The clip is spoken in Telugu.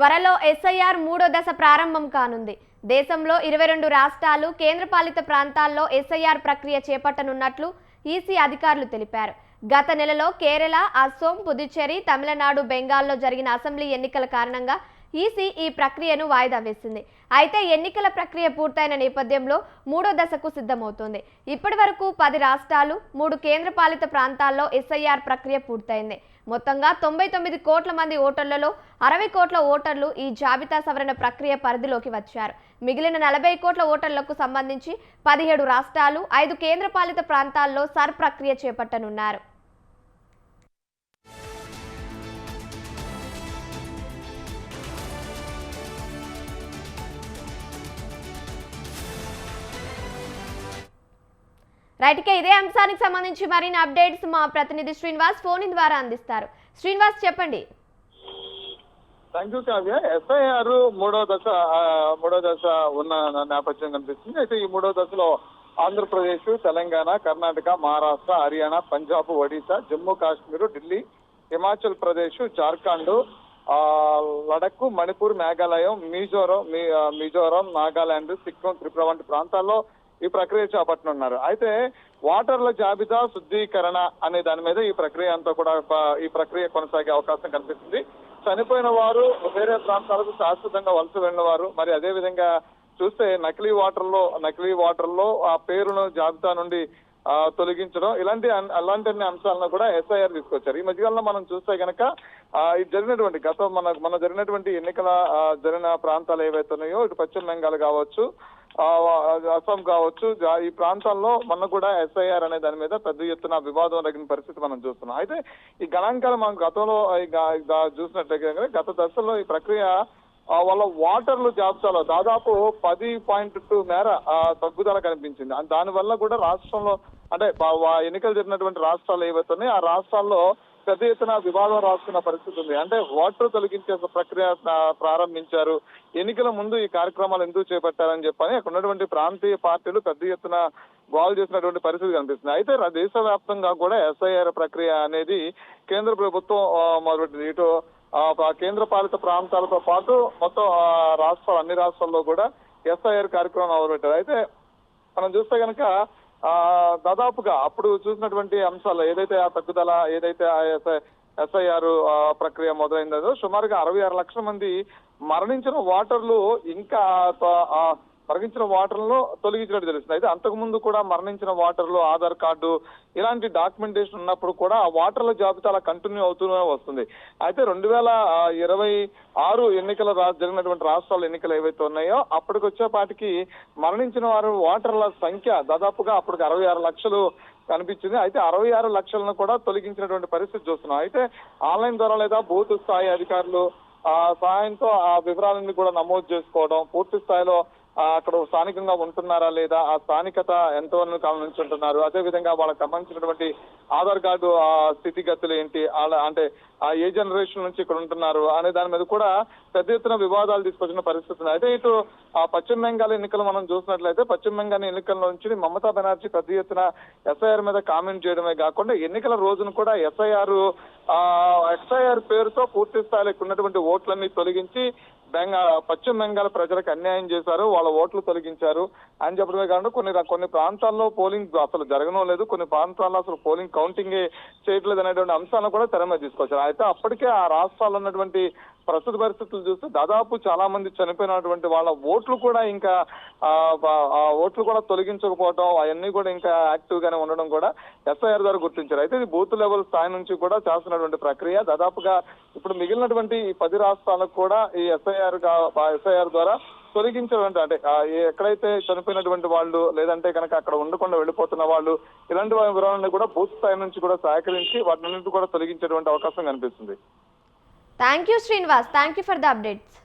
త్వరలో ఎస్ఐఆర్ మూడో దశ ప్రారంభం కానుంది. దేశంలో 22 రాష్ట్రాలు, కేంద్రపాలిత ప్రాంతాల్లో ఎస్ఐఆర్ ప్రక్రియ చేపట్టనున్నట్లు ఈసీ అధికారులు తెలిపారు. గత నెలలో కేరళ, అసోం, పుదుచ్చేరి, తమిళనాడు, బెంగాల్లో జరిగిన అసెంబ్లీ ఎన్నికల కారణంగా ఈసీ ఈ ప్రక్రియను వాయిదా వేసింది. అయితే ఎన్నికల ప్రక్రియ పూర్తయిన నేపథ్యంలో మూడో దశకు సిద్ధమవుతోంది. ఇప్పటి వరకు 10 రాష్ట్రాలు, 3 కేంద్రపాలిత ప్రాంతాల్లో ఎస్ఐఆర్ ప్రక్రియ పూర్తయింది. మొత్తంగా 99 కోట్ల మంది ఓటర్లలో 60 కోట్ల ఓటర్లు ఈ జాబితా సవరణ ప్రక్రియ పరిధిలోకి వచ్చారు. మిగిలిన 40 కోట్ల ఓటర్లకు సంబంధించి 17 రాష్ట్రాలు, 5 కేంద్రపాలిత ప్రాంతాల్లో సర్ ప్రక్రియ చేపట్టనున్నారు. రైట్కే ఇదే అంశానికి సంబంధించి మరిన్ని అప్డేట్స్ మా ప్రతినిధి శ్రీనివాస్ ఫోన్ ద్వారా అందిస్తారు. శ్రీనివాస్ చెప్పండి. Thank you Kavya. ఎస్ఐఆర్ మూడో దశ ఉన్న నేపథ్యం కనిపిస్తుంది. అయితే ఈ మూడో దశలో ఆంధ్రప్రదేశ్, తెలంగాణ, కర్ణాటక, మహారాష్ట్ర, హర్యానా, పంజాబ్, ఒడిశా, జమ్మూ కాశ్మీర్, ఢిల్లీ, హిమాచల్ ప్రదేశ్, జార్ఖండ్, లడక్, మణిపూర్, మేఘాలయం, మిజోరం, నాగాలాండ్, సిక్కిం, త్రిపుర వంటి ప్రాంతాల్లో ఈ ప్రక్రియ చేపట్టనున్నారు. అయితే ఓటర్ల జాబితా శుద్ధీకరణ అనే దాని మీద ఈ ప్రక్రియ కొనసాగే అవకాశం కనిపిస్తుంది. చనిపోయిన వారు, వేరే ప్రాంతాలకు శాశ్వతంగా వలస వెళ్ళిన వారు, మరి అదే విధంగా చూస్తే నకిలీ ఓటర్లో ఆ పేరును జాబితా నుండి తొలగించడం, అలాంటి అంశాలను కూడా ఎస్ఐఆర్ తీసుకొచ్చారు. ఈ మధ్యకాలంలో మనం చూస్తే కనుక జరిగినటువంటి మన జరిగినటువంటి ఎన్నికల జరిగిన ప్రాంతాలు ఏవైతే ఉన్నాయో, ఇటు పశ్చిమ బెంగాల్ కావచ్చు, అస్సాం కావచ్చు, ఈ ప్రాంతాల్లో మొన్న కూడా ఎస్ఐఆర్ అనే దాని మీద పెద్ద ఎత్తున వివాదం తగిన పరిస్థితి మనం చూస్తున్నాం. అయితే ఈ గణాంకాలు మనం గతంలో చూసినట్లయితే గత దశలో ఈ ప్రక్రియ వాళ్ళ ఓటర్లు జాబితాలో దాదాపు 10.2 మేర తగ్గుదల కనిపించింది. దానివల్ల కూడా రాష్ట్రంలో అంటే ఎన్నికలు జరిగినటువంటి రాష్ట్రాలు ఏవైతే ఉన్నాయో ఆ రాష్ట్రాల్లో పెద్ద ఎత్తున వివాదం రాస్తున్న పరిస్థితి ఉంది. అంటే ఓటర్ తొలగించే ప్రక్రియ ప్రారంభించారు, ఎన్నికల ముందు ఈ కార్యక్రమాలు ఎందుకు చేపట్టారని చెప్పని అక్కడ ఉన్నటువంటి ప్రాంతీయ పార్టీలు పెద్ద ఎత్తున గోల్ చేసినటువంటి పరిస్థితి కనిపిస్తుంది. అయితే దేశవ్యాప్తంగా కూడా ఎస్ఐఆర్ ప్రక్రియ అనేది కేంద్ర ప్రభుత్వం మొదలుపెట్టింది. ఇటు కేంద్ర పాలిత ప్రాంతాలతో పాటు మొత్తం అన్ని రాష్ట్రాల్లో కూడా ఎస్ఐఆర్ కార్యక్రమం మొదలుపెట్టారు. అయితే మనం చూస్తే కనుక దాదాపుగా అప్పుడు చూసినటువంటి అంశాలు ఏదైతే ఆ తగ్గుదల, ఏదైతే ఎస్ఐఆర్ ప్రక్రియ మొదలైందో సుమారుగా 66 లక్షల మంది మరణించిన ఓటర్లు ఓటర్లను తొలగించినట్టు తెలుస్తుంది. అయితే అంతకు ముందు కూడా మరణించిన ఓటర్లు ఆధార్ కార్డు ఇలాంటి డాక్యుమెంటేషన్ ఉన్నప్పుడు కూడా ఆ ఓటర్ల జాబితా కంటిన్యూ అవుతూనే వస్తుంది. అయితే 2026 ఎన్నికల జరిగినటువంటి రాష్ట్రాల ఎన్నికలు ఏవైతే ఉన్నాయో అప్పటికి వచ్చేపాటికి మరణించిన వారు ఓటర్ల సంఖ్య దాదాపుగా అప్పటికి 66 లక్షలు కనిపించింది. అయితే 66 లక్షలను కూడా తొలగించినటువంటి పరిస్థితి చూస్తున్నాం. అయితే ఆన్లైన్ ద్వారా లేదా బూత్ స్థాయి అధికారులు సహాయంతో ఆ వివరాలన్నీ కూడా నమోదు చేసుకోవడం, పూర్తి స్థాయిలో అక్కడ స్థానికంగా ఉంటున్నారా లేదా, ఆ స్థానికత ఎంతవరకు కాలం నుంచి ఉంటున్నారు, అదేవిధంగా వాళ్ళకి సంబంధించినటువంటి ఆధార్ కార్డు స్థితిగతులు ఏంటి, అంటే ఏ జనరేషన్ నుంచి ఇక్కడ ఉంటున్నారు అనే దాని మీద కూడా పెద్ద ఎత్తున వివాదాలు తీసుకొచ్చిన పరిస్థితి ఉంది. అయితే ఇటు పశ్చిమ బెంగాల్ ఎన్నికలు మనం చూసినట్లయితే పశ్చిమ బెంగాల్ ఎన్నికల నుంచి మమతా బెనర్జీ పెద్ద ఎత్తున ఎస్ఐఆర్ మీద కామెంట్ చేయడమే కాకుండా ఎన్నికల రోజున కూడా ఎస్ఐఆర్ పేరుతో పూర్తి స్థాయిలో ఉన్నటువంటి ఓట్లన్నీ తొలగించి పశ్చిమ బెంగాల్ ప్రజలకు అన్యాయం చేశారు, వాళ్ళ ఓట్లు తొలగించారు అని చెప్పడమే కాకుండా కొన్ని ప్రాంతాల్లో పోలింగ్ అసలు జరగడం లేదు, కొన్ని ప్రాంతాల్లో అసలు పోలింగ్ కౌంటింగ్ చేయట్లేదు అనేటువంటి అంశాలను కూడా తెర మీద తీసుకొచ్చారు. అయితే అప్పటికే ఆ రాష్ట్రాల్లో ఉన్నటువంటి ప్రస్తుత పరిస్థితులు చూస్తే దాదాపు చాలా మంది చనిపోయినటువంటి వాళ్ళ ఓట్లు కూడా తొలగించకపోవడం, అవన్నీ కూడా ఇంకా యాక్టివ్ గానే ఉండడం కూడా ఎస్ఐఆర్ ద్వారా గుర్తించారు. అయితే ఇది బూత్ లెవెల్ స్థాయి నుంచి కూడా చేస్తున్నటువంటి ప్రక్రియ. దాదాపుగా ఇప్పుడు మిగిలినటువంటి ఈ 10 రాష్ట్రాలకు కూడా ఈ ఎస్ఐఆర్ ద్వారా తొలగించడం, అంటే ఎక్కడైతే చనిపోయినటువంటి వాళ్ళు లేదంటే కనుక అక్కడ ఉండకుండా వెళ్ళిపోతున్న వాళ్ళు ఇలాంటి వివరాలన్నీ కూడా బూత్ స్థాయి నుంచి కూడా సహకరించి వాటిని కూడా తొలగించేటువంటి అవకాశం కనిపిస్తుంది. Thank you Srinivas, thank you for the updates.